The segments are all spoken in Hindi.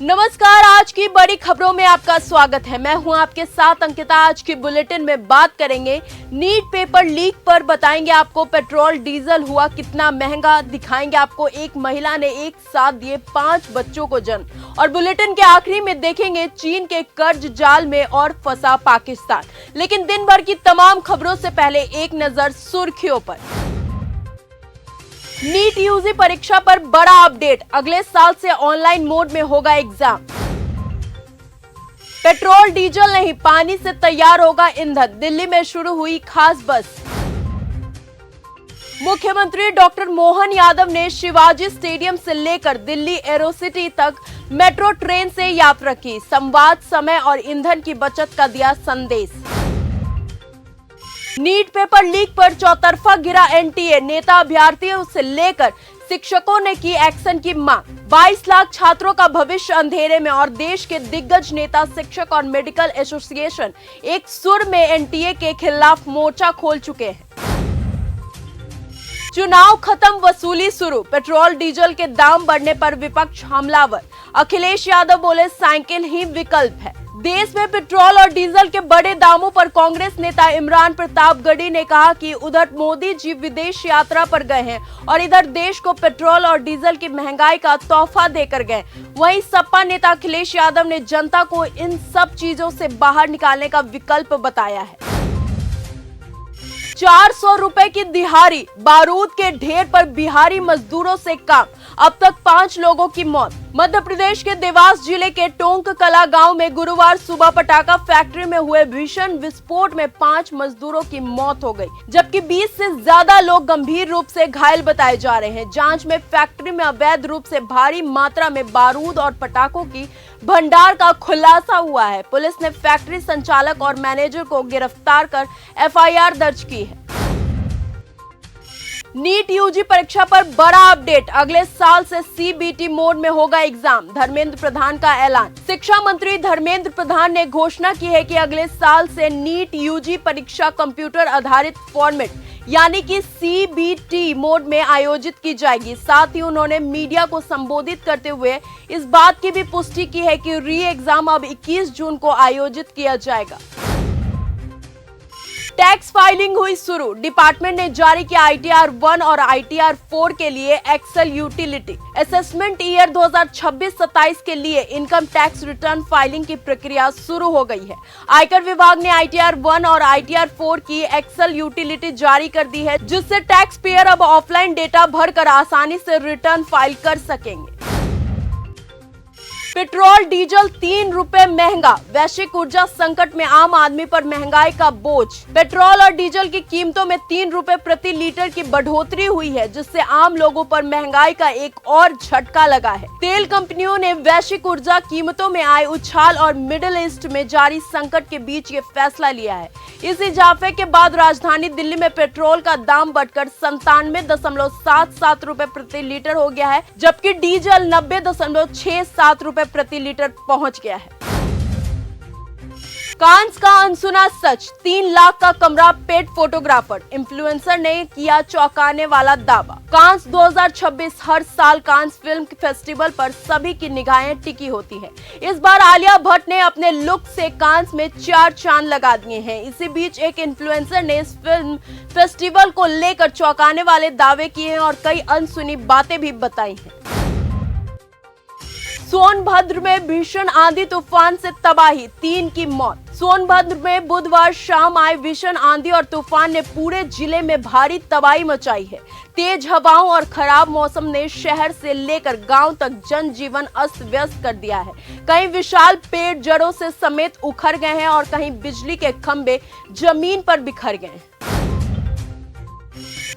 नमस्कार, आज की बड़ी खबरों में आपका स्वागत है। मैं हूं आपके साथ अंकिता। आज की बुलेटिन में बात करेंगे नीट पेपर लीक पर, बताएंगे आपको पेट्रोल डीजल हुआ कितना महंगा, दिखाएंगे आपको एक महिला ने एक साथ दिए 5 बच्चों को जन्म, और बुलेटिन के आखिरी में देखेंगे चीन के कर्ज जाल में और फंसा पाकिस्तान। लेकिन दिन भर की तमाम खबरों से पहले एक नजर सुर्खियों पर। नीट यूजी परीक्षा पर बड़ा अपडेट, अगले साल से ऑनलाइन मोड में होगा एग्जाम। पेट्रोल डीजल नहीं, पानी से तैयार होगा ईंधन, दिल्ली में शुरू हुई खास बस। मुख्यमंत्री डॉक्टर मोहन यादव ने शिवाजी स्टेडियम से लेकर दिल्ली एरोसिटी तक मेट्रो ट्रेन से यात्रा की, संवाद, समय और ईंधन की बचत का दिया संदेश। नीट पेपर लीक पर चौतरफा गिरा एनटीए, नेता अभ्यर्थियों से लेकर शिक्षकों ने की एक्शन की मांग। 22 लाख छात्रों का भविष्य अंधेरे में, और देश के दिग्गज नेता, शिक्षक और मेडिकल एसोसिएशन एक सुर में एनटीए के खिलाफ मोर्चा खोल चुके हैं। चुनाव खत्म, वसूली शुरू, पेट्रोल डीजल के दाम बढ़ने पर विपक्ष हमलावर। अखिलेश यादव बोले साइकिल ही विकल्प है। देश में पेट्रोल और डीजल के बड़े दामों पर कांग्रेस नेता इमरान प्रतापगढ़ी ने कहा कि उधर मोदी जी विदेश यात्रा पर गए हैं और इधर देश को पेट्रोल और डीजल की महंगाई का तोहफा देकर गए। वहीं सपा नेता अखिलेश यादव ने जनता को इन सब चीजों से बाहर निकालने का विकल्प बताया है। 400 रुपए की दिहाड़ी, बारूद के ढेर पर बिहारी मजदूरों से काम, अब तक 5 लोगों की मौत। मध्य प्रदेश के देवास जिले के टोंक कला गांव में गुरुवार सुबह पटाखा फैक्ट्री में हुए भीषण विस्फोट में 5 मजदूरों की मौत हो गई, जबकि 20 से ज्यादा लोग गंभीर रूप से घायल बताए जा रहे हैं। जांच में फैक्ट्री में अवैध रूप से भारी मात्रा में बारूद और पटाखों की भंडार का खुलासा हुआ है। पुलिस ने फैक्ट्री संचालक और मैनेजर को गिरफ्तार कर एफआईआर दर्ज की है। नीट यूजी परीक्षा पर बड़ा अपडेट, अगले साल से सीबीटी मोड में होगा एग्जाम, धर्मेंद्र प्रधान का ऐलान। शिक्षा मंत्री धर्मेंद्र प्रधान ने घोषणा की है कि अगले साल से नीट यूजी परीक्षा कंप्यूटर आधारित फॉर्मेट यानी कि सीबीटी मोड में आयोजित की जाएगी। साथ ही उन्होंने मीडिया को संबोधित करते हुए इस बात की भी पुष्टि की है कि री एग्जाम अब 21 जून को आयोजित किया जाएगा। टैक्स फाइलिंग हुई शुरू, डिपार्टमेंट ने जारी किया आईटीआर 1 और आईटीआर 4 के लिए एक्सेल यूटिलिटी। असेसमेंट ईयर 2026-27 के लिए इनकम टैक्स रिटर्न फाइलिंग की प्रक्रिया शुरू हो गई है। आयकर विभाग ने आईटीआर 1 और आईटीआर 4 की एक्सेल यूटिलिटी जारी कर दी है, जिससे टैक्स पेयर अब ऑफलाइन डेटा भरकर आसानी से रिटर्न फाइल कर सकेंगे। पेट्रोल डीजल 3 रुपए महंगा, वैश्विक ऊर्जा संकट में आम आदमी पर महंगाई का बोझ। पेट्रोल और डीजल की कीमतों में 3 रुपए प्रति लीटर की बढ़ोतरी हुई है, जिससे आम लोगों पर महंगाई का एक और झटका लगा है। तेल कंपनियों ने वैश्विक ऊर्जा कीमतों में आए उछाल और मिडिल ईस्ट में जारी संकट के बीच ये फैसला लिया है। इस इजाफे के बाद राजधानी दिल्ली में पेट्रोल का दाम बढ़कर 97.77 रुपए प्रति लीटर हो गया है, जबकि डीजल 90.67 रुपए प्रति लीटर पहुंच गया है। कांस का अनसुना सच, 3 लाख का कमरा पेट फोटोग्राफर, इन्फ्लुएंसर ने किया चौंकाने वाला दावा। कांस 2026 हर साल कांस फिल्म फेस्टिवल पर सभी की निगाहें टिकी होती है। इस बार आलिया भट्ट ने अपने लुक से कांस में 4 चांद लगा दिए हैं। इसी बीच एक इन्फ्लुएंसर ने इस फिल्म फेस्टिवल को लेकर चौंकाने वाले दावे किए हैं और कई अनसुनी बातें भी बताई हैं। सोनभद्र में भीषण आंधी तूफान से तबाही, 3 की मौत। सोनभद्र में बुधवार शाम आए भीषण आंधी और तूफान ने पूरे जिले में भारी तबाही मचाई है। तेज हवाओं और खराब मौसम ने शहर से लेकर गांव तक जनजीवन अस्त व्यस्त कर दिया है। कहीं विशाल पेड़ जड़ों से समेत उखड़ गए हैं और कहीं बिजली के खंभे जमीन पर बिखर गए हैं।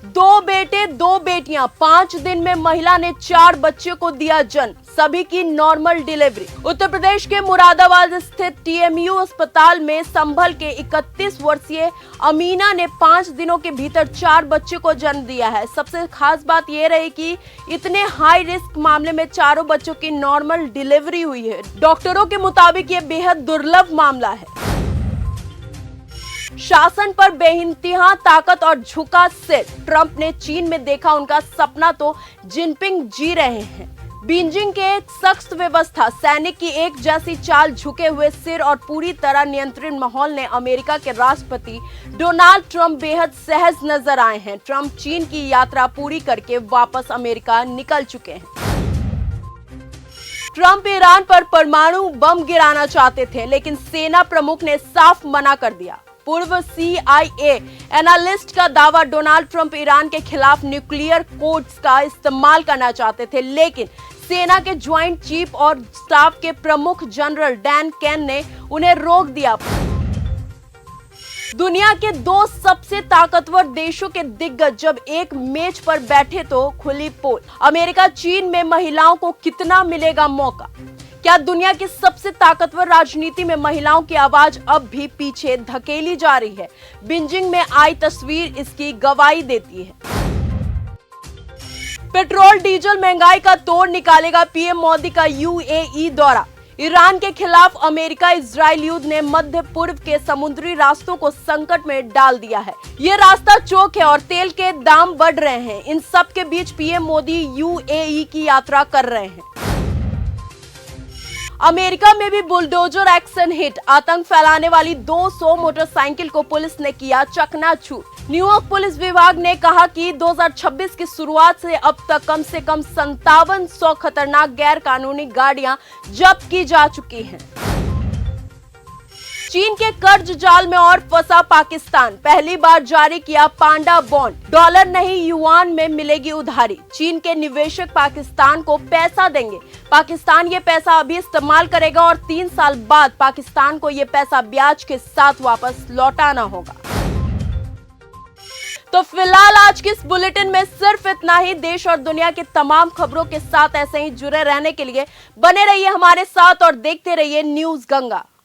2 बेटे 2 बेटियां, 5 दिन में महिला ने 4 बच्चों को दिया जन्म, सभी की नॉर्मल डिलीवरी। उत्तर प्रदेश के मुरादाबाद स्थित टीएमयू अस्पताल में संभल के 31 वर्षीय अमीना ने 5 दिनों के भीतर 4 बच्चों को जन्म दिया है। सबसे खास बात यह रही कि इतने हाई रिस्क मामले में चारों बच्चों की नॉर्मल डिलीवरी हुई है। डॉक्टरों के मुताबिक ये बेहद दुर्लभ मामला है। शासन पर बेइंतहा ताकत और झुका सिर, ट्रंप ने चीन में देखा उनका सपना तो जिनपिंग जी रहे हैं। बीजिंग के सख्त व्यवस्था, सैनिक की एक जैसी चाल, झुके हुए सिर और पूरी तरह नियंत्रित माहौल ने अमेरिका के राष्ट्रपति डोनाल्ड ट्रंप बेहद सहज नजर आए हैं। ट्रंप चीन की यात्रा पूरी करके वापस अमेरिका निकल चुके हैं। ट्रंप ईरान पर परमाणु बम गिराना चाहते थे, लेकिन सेना प्रमुख ने साफ मना कर दिया। पूर्व CIA एनालिस्ट का दावा, डोनाल्ड ट्रंप ईरान के खिलाफ न्यूक्लियर कोड्स का इस्तेमाल करना चाहते थे, लेकिन सेना के ज्वाइंट चीफ और स्टाफ के प्रमुख जनरल डैन केन ने उन्हें रोक दिया। दुनिया के दो सबसे ताकतवर देशों के दिग्गज जब एक मेज पर बैठे तो खुली पोल। अमेरिका चीन में महिलाओं को कितना मिलेगा मौका? क्या दुनिया की सबसे ताकतवर राजनीति में महिलाओं की आवाज अब भी पीछे धकेली जा रही है? बीजिंग में आई तस्वीर इसकी गवाही देती है। पेट्रोल डीजल महंगाई का तोड़ निकालेगा, पीएम मोदी का UAE दौरा। ईरान के खिलाफ अमेरिका इजराइल युद्ध ने मध्य पूर्व के समुद्री रास्तों को संकट में डाल दिया है। ये रास्ता चौक है और तेल के दाम बढ़ रहे हैं। इन सब के बीच पीएम मोदी UAE की यात्रा कर रहे हैं। अमेरिका में भी बुलडोजर एक्शन हिट। आतंक फैलाने वाली 200 मोटरसाइकिल को पुलिस ने किया चकनाचूर। न्यूयॉर्क पुलिस विभाग ने कहा कि 2026 की शुरुआत से अब तक कम से कम 5700 खतरनाक गैर कानूनी गाड़ियां जब्त की जा चुकी हैं। चीन के कर्ज जाल में और फंसा पाकिस्तान। पहली बार जारी किया पांडा बॉन्ड। डॉलर नहीं, युआन में मिलेगी उधारी। चीन के निवेशक पाकिस्तान को पैसा देंगे। पाकिस्तान ये पैसा अभी इस्तेमाल करेगा और 3 साल बाद पाकिस्तान को ये पैसा ब्याज के साथ वापस लौटाना होगा। तो फिलहाल आज की इस बुलेटिन में सिर्फ इतना ही। देश और दुनिया की तमाम खबरों के साथ ऐसे ही जुड़े रहने के लिए बने रहिए हमारे साथ और देखते रहिए न्यूज़ गंगा।